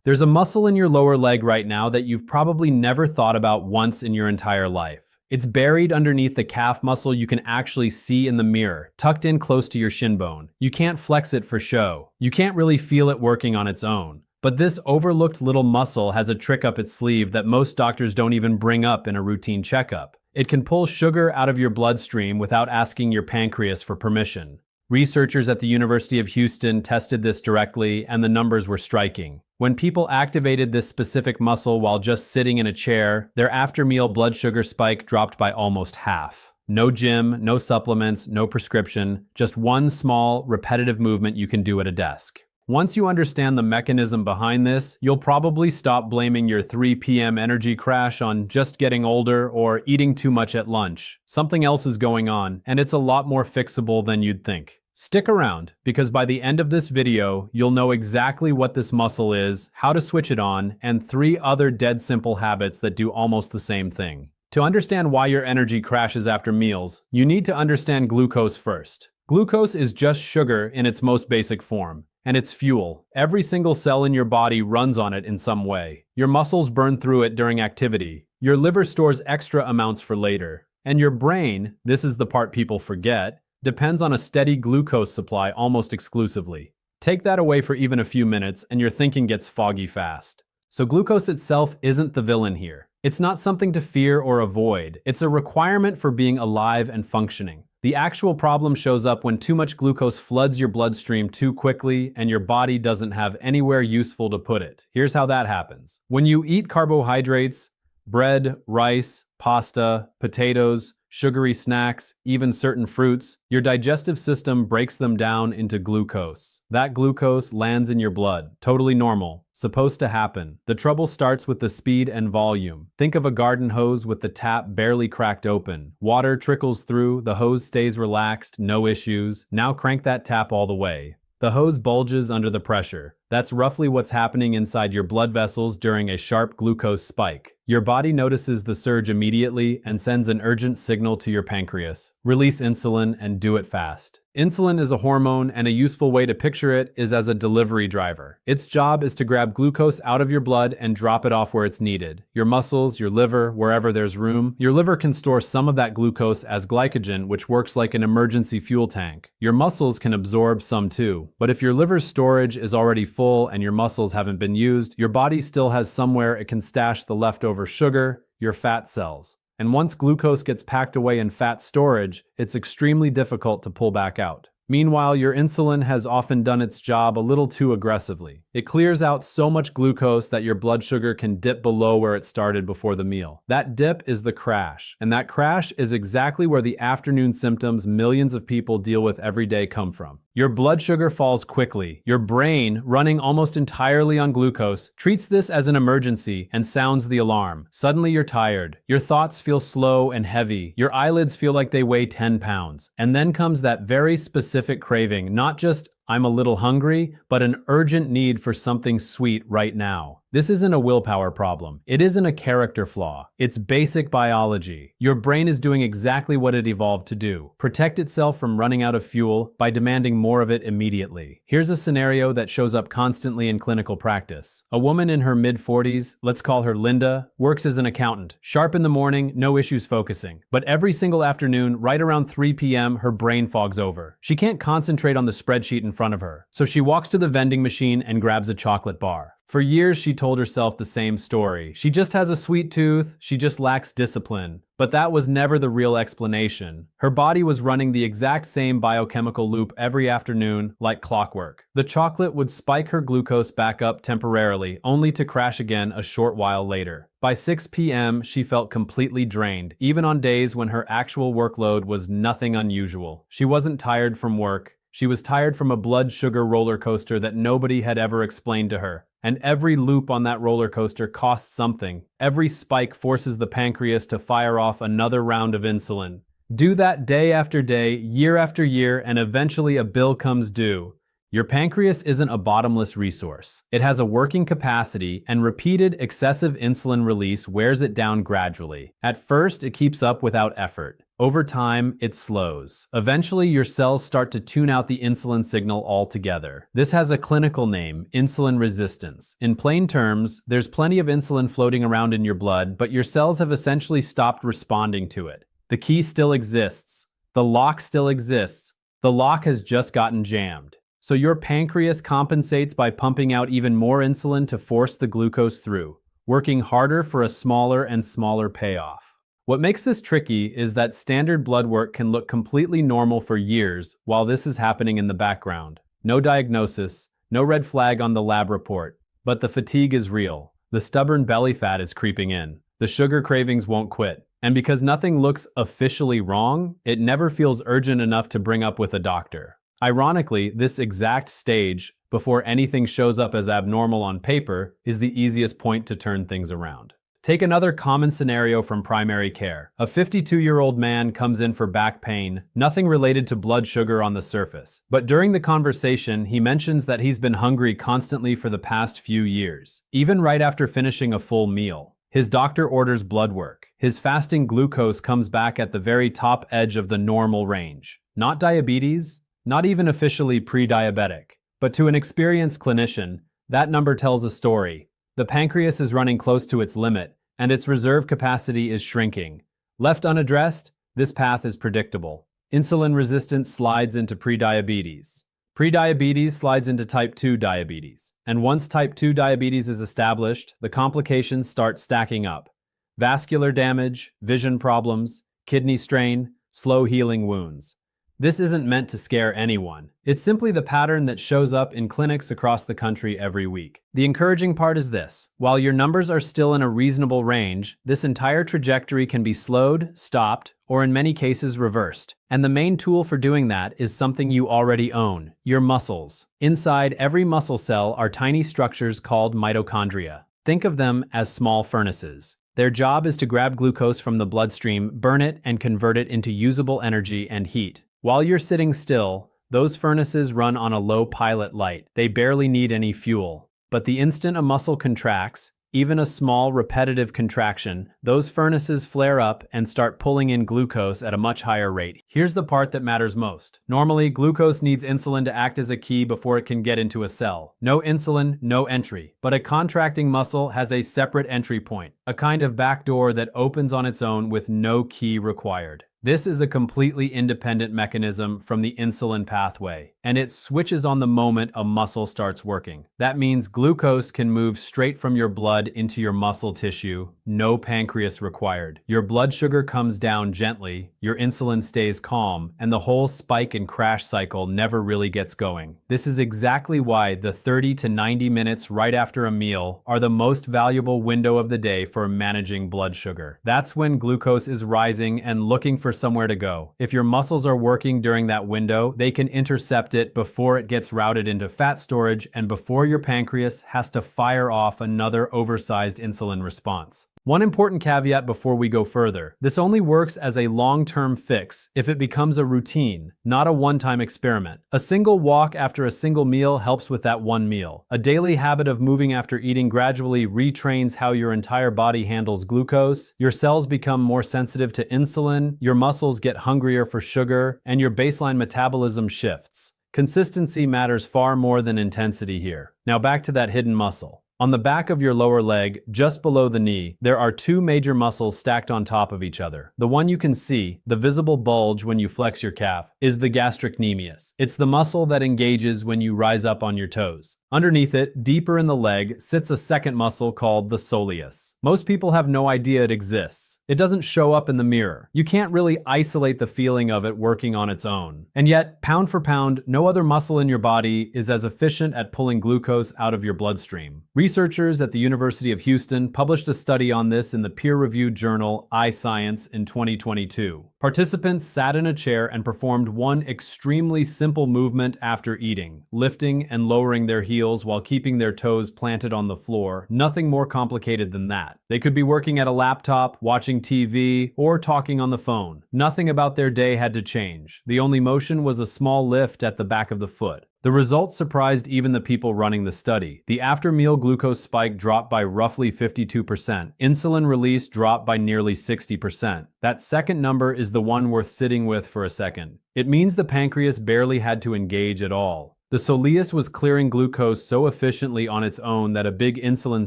There's a muscle in your lower leg right now that you've probably never thought about once in your entire life. It's buried underneath the calf muscle you can actually see in the mirror, tucked in close to your shin bone. You can't flex it for show. You can't really feel it working on its own. But this overlooked little muscle has a trick up its sleeve that most doctors don't even bring up in a routine checkup. It can pull sugar out of your bloodstream without asking your pancreas for permission. Researchers at the University of Houston tested this directly, and the numbers were striking. When people activated this specific muscle while just sitting in a chair, their after-meal blood sugar spike dropped by almost half. No gym, no supplements, no prescription, just one small, repetitive movement you can do at a desk. Once you understand the mechanism behind this, you'll probably stop blaming your 3 p.m. energy crash on just getting older or eating too much at lunch. Something else is going on, and it's a lot more fixable than you'd think. Stick around, because by the end of this video, you'll know exactly what this muscle is, how to switch it on, and 3 other dead simple habits that do almost the same thing. To understand why your energy crashes after meals, you need to understand glucose first. Glucose is just sugar in its most basic form, and it's fuel. Every single cell in your body runs on it in some way. Your muscles burn through it during activity. Your liver stores extra amounts for later. And your brain, this is the part people forget, depends on a steady glucose supply almost exclusively. Take that away for even a few minutes and your thinking gets foggy fast. So glucose itself isn't the villain here. It's not something to fear or avoid. It's a requirement for being alive and functioning. The actual problem shows up when too much glucose floods your bloodstream too quickly and your body doesn't have anywhere useful to put it. Here's how that happens. When you eat carbohydrates, bread, rice, pasta, potatoes, sugary snacks, even certain fruits, your digestive system breaks them down into glucose. That glucose lands in your blood. Totally normal. Supposed to happen. The trouble starts with the speed and volume. Think of a garden hose with the tap barely cracked open. Water trickles through, the hose stays relaxed, no issues. Now crank that tap all the way. The hose bulges under the pressure. That's roughly what's happening inside your blood vessels during a sharp glucose spike. Your body notices the surge immediately and sends an urgent signal to your pancreas. Release insulin and do it fast. Insulin is a hormone, and a useful way to picture it is as a delivery driver. Its job is to grab glucose out of your blood and drop it off where it's needed. Your muscles, your liver, wherever there's room. Your liver can store some of that glucose as glycogen, which works like an emergency fuel tank. Your muscles can absorb some too. But if your liver's storage is already full and your muscles haven't been used, your body still has somewhere it can stash the leftover sugar, your fat cells. And once glucose gets packed away in fat storage, it's extremely difficult to pull back out. Meanwhile, your insulin has often done its job a little too aggressively. It clears out so much glucose that your blood sugar can dip below where it started before the meal. That dip is the crash, and that crash is exactly where the afternoon symptoms millions of people deal with every day come from. Your blood sugar falls quickly. Your brain, running almost entirely on glucose, treats this as an emergency and sounds the alarm. Suddenly you're tired. Your thoughts feel slow and heavy. Your eyelids feel like they weigh 10 pounds. And then comes that very specific craving, not just I'm a little hungry, but an urgent need for something sweet right now. This isn't a willpower problem. It isn't a character flaw. It's basic biology. Your brain is doing exactly what it evolved to do: protect itself from running out of fuel by demanding more of it immediately. Here's a scenario that shows up constantly in clinical practice. A woman in her mid-40s, let's call her Linda, works as an accountant. Sharp in the morning, no issues focusing. But every single afternoon, right around 3 p.m., her brain fogs over. She can't concentrate on the spreadsheet in front of her, so she walks to the vending machine and grabs a chocolate bar. For years, she told herself the same story. She just has a sweet tooth, she just lacks discipline. But that was never the real explanation. Her body was running the exact same biochemical loop every afternoon, like clockwork. The chocolate would spike her glucose back up temporarily, only to crash again a short while later. By 6 p.m., she felt completely drained, even on days when her actual workload was nothing unusual. She wasn't tired from work. She was tired from a blood sugar roller coaster that nobody had ever explained to her. And every loop on that roller coaster costs something. Every spike forces the pancreas to fire off another round of insulin. Do that day after day, year after year, and eventually a bill comes due. Your pancreas isn't a bottomless resource. It has a working capacity, and repeated excessive insulin release wears it down gradually. At first, it keeps up without effort. Over time, it slows. Eventually, your cells start to tune out the insulin signal altogether. This has a clinical name, insulin resistance. In plain terms, there's plenty of insulin floating around in your blood, but your cells have essentially stopped responding to it. The key still exists. The lock still exists. The lock has just gotten jammed. So your pancreas compensates by pumping out even more insulin to force the glucose through, working harder for a smaller and smaller payoff. What makes this tricky is that standard blood work can look completely normal for years while this is happening in the background. No diagnosis, no red flag on the lab report, but the fatigue is real. The stubborn belly fat is creeping in. The sugar cravings won't quit. And because nothing looks officially wrong, it never feels urgent enough to bring up with a doctor. Ironically, this exact stage, before anything shows up as abnormal on paper, is the easiest point to turn things around. Take another common scenario from primary care. A 52-year-old man comes in for back pain, nothing related to blood sugar on the surface. But during the conversation, he mentions that he's been hungry constantly for the past few years, even right after finishing a full meal. His doctor orders blood work. His fasting glucose comes back at the very top edge of the normal range. Not diabetes, not even officially pre-diabetic. But to an experienced clinician, that number tells a story. The pancreas is running close to its limit, and its reserve capacity is shrinking. Left unaddressed, this path is predictable. Insulin resistance slides into prediabetes. Prediabetes slides into type 2 diabetes. And once type 2 diabetes is established, the complications start stacking up. Vascular damage, vision problems, kidney strain, slow healing wounds. This isn't meant to scare anyone. It's simply the pattern that shows up in clinics across the country every week. The encouraging part is this. While your numbers are still in a reasonable range, this entire trajectory can be slowed, stopped, or in many cases reversed. And the main tool for doing that is something you already own, your muscles. Inside every muscle cell are tiny structures called mitochondria. Think of them as small furnaces. Their job is to grab glucose from the bloodstream, burn it, and convert it into usable energy and heat. While you're sitting still, those furnaces run on a low pilot light. They barely need any fuel. But the instant a muscle contracts, even a small repetitive contraction, those furnaces flare up and start pulling in glucose at a much higher rate. Here's the part that matters most. Normally, glucose needs insulin to act as a key before it can get into a cell. No insulin, no entry. But a contracting muscle has a separate entry point, a kind of backdoor that opens on its own with no key required. This is a completely independent mechanism from the insulin pathway, and it switches on the moment a muscle starts working. That means glucose can move straight from your blood into your muscle tissue, no pancreas required. Your blood sugar comes down gently, your insulin stays calm, and the whole spike and crash cycle never really gets going. This is exactly why the 30 to 90 minutes right after a meal are the most valuable window of the day for managing blood sugar. That's when glucose is rising and looking for somewhere to go. If your muscles are working during that window, they can intercept it before it gets routed into fat storage and before your pancreas has to fire off another oversized insulin response. One important caveat before we go further. This only works as a long-term fix if it becomes a routine, not a one-time experiment. A single walk after a single meal helps with that one meal. A daily habit of moving after eating gradually retrains how your entire body handles glucose, your cells become more sensitive to insulin, your muscles get hungrier for sugar, and your baseline metabolism shifts. Consistency matters far more than intensity here. Now back to that hidden muscle. On the back of your lower leg, just below the knee, there are two major muscles stacked on top of each other. The one you can see, the visible bulge when you flex your calf, is the gastrocnemius. It's the muscle that engages when you rise up on your toes. Underneath it, deeper in the leg, sits a second muscle called the soleus. Most people have no idea it exists. It doesn't show up in the mirror. You can't really isolate the feeling of it working on its own. And yet, pound for pound, no other muscle in your body is as efficient at pulling glucose out of your bloodstream. Researchers at the University of Houston published a study on this in the peer-reviewed journal iScience in 2022. Participants sat in a chair and performed one extremely simple movement after eating, lifting and lowering their heels while keeping their toes planted on the floor. Nothing more complicated than that. They could be working at a laptop, watching TV, or talking on the phone. Nothing about their day had to change. The only motion was a small lift at the back of the foot. The results surprised even the people running the study. The after-meal glucose spike dropped by roughly 52%. Insulin release dropped by nearly 60%. That second number is the one worth sitting with for a second. It means the pancreas barely had to engage at all. The soleus was clearing glucose so efficiently on its own that a big insulin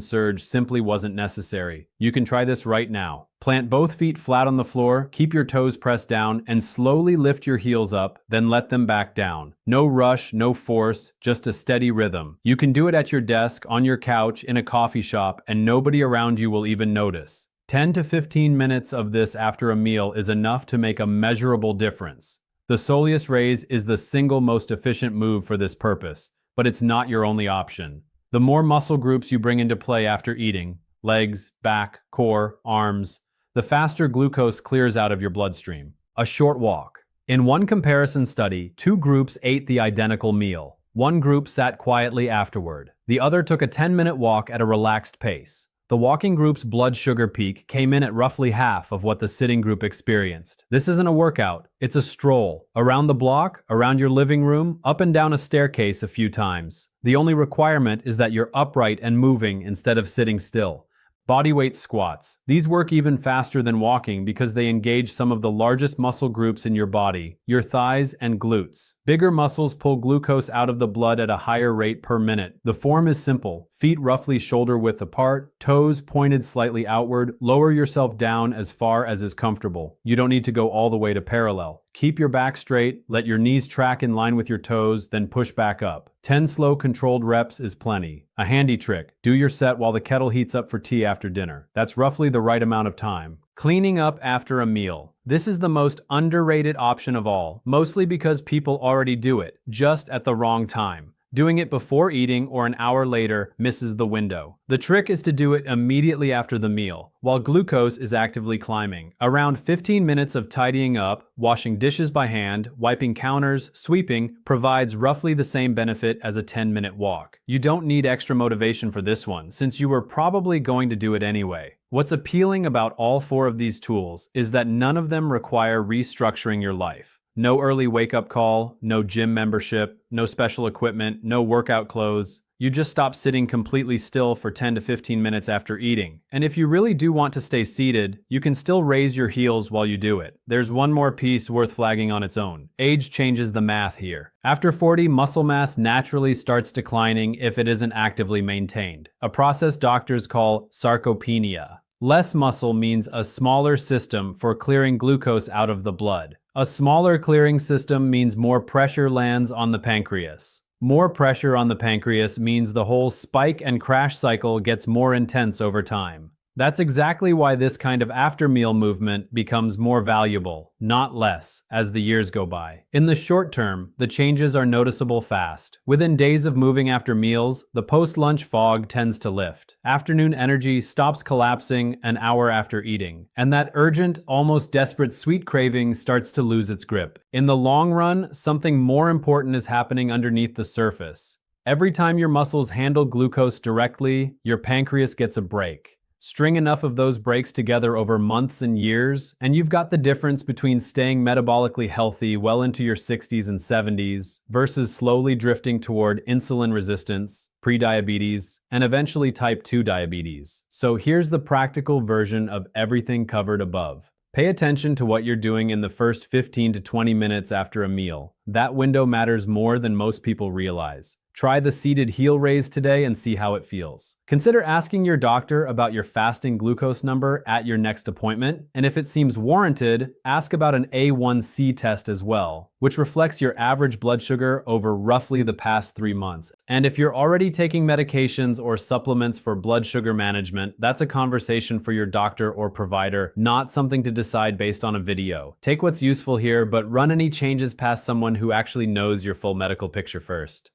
surge simply wasn't necessary. You can try this right now. Plant both feet flat on the floor, keep your toes pressed down, and slowly lift your heels up, then let them back down. No rush, no force, just a steady rhythm. You can do it at your desk, on your couch, in a coffee shop, and nobody around you will even notice. 10 to 15 minutes of this after a meal is enough to make a measurable difference. The soleus raise is the single most efficient move for this purpose, but it's not your only option. The more muscle groups you bring into play after eating, legs, back, core, arms, the faster glucose clears out of your bloodstream. A short walk. In one comparison study, two groups ate the identical meal. One group sat quietly afterward. The other took a 10-minute walk at a relaxed pace. The walking group's blood sugar peak came in at roughly half of what the sitting group experienced. This isn't a workout, it's a stroll. Around the block, around your living room, up and down a staircase a few times. The only requirement is that you're upright and moving instead of sitting still. Bodyweight squats. These work even faster than walking because they engage some of the largest muscle groups in your body, your thighs and glutes. Bigger muscles pull glucose out of the blood at a higher rate per minute. The form is simple. Feet roughly shoulder width apart, toes pointed slightly outward. Lower yourself down as far as is comfortable. You don't need to go all the way to parallel. Keep your back straight, let your knees track in line with your toes, then push back up. 10 slow controlled reps is plenty. A handy trick, do your set while the kettle heats up for tea after dinner. That's roughly the right amount of time. Cleaning up after a meal. This is the most underrated option of all, mostly because people already do it, just at the wrong time. Doing it before eating or an hour later misses the window. The trick is to do it immediately after the meal, while glucose is actively climbing. Around 15 minutes of tidying up, washing dishes by hand, wiping counters, sweeping, provides roughly the same benefit as a 10-minute walk. You don't need extra motivation for this one, since you were probably going to do it anyway. What's appealing about all four of these tools is that none of them require restructuring your life. No early wake-up call, no gym membership, no special equipment, no workout clothes. You just stop sitting completely still for 10 to 15 minutes after eating. And if you really do want to stay seated, you can still raise your heels while you do it. There's one more piece worth flagging on its own. Age changes the math here. After 40, muscle mass naturally starts declining if it isn't actively maintained, a process doctors call sarcopenia. Less muscle means a smaller system for clearing glucose out of the blood. A smaller clearing system means more pressure lands on the pancreas. More pressure on the pancreas means the whole spike and crash cycle gets more intense over time. That's exactly why this kind of after-meal movement becomes more valuable, not less, as the years go by. In the short term, the changes are noticeable fast. Within days of moving after meals, the post-lunch fog tends to lift. Afternoon energy stops collapsing an hour after eating, and that urgent, almost desperate sweet craving starts to lose its grip. In the long run, something more important is happening underneath the surface. Every time your muscles handle glucose directly, your pancreas gets a break. String enough of those breaks together over months and years, and you've got the difference between staying metabolically healthy well into your 60s and 70s versus slowly drifting toward insulin resistance, prediabetes, and eventually type 2 diabetes. So here's the practical version of everything covered above. Pay attention to what you're doing in the first 15 to 20 minutes after a meal. That window matters more than most people realize. Try the seated heel raise today and see how it feels. Consider asking your doctor about your fasting glucose number at your next appointment, and if it seems warranted, ask about an A1C test as well, which reflects your average blood sugar over roughly the past 3 months. And if you're already taking medications or supplements for blood sugar management, that's a conversation for your doctor or provider, not something to decide based on a video. Take what's useful here, but run any changes past someone who actually knows your full medical picture first.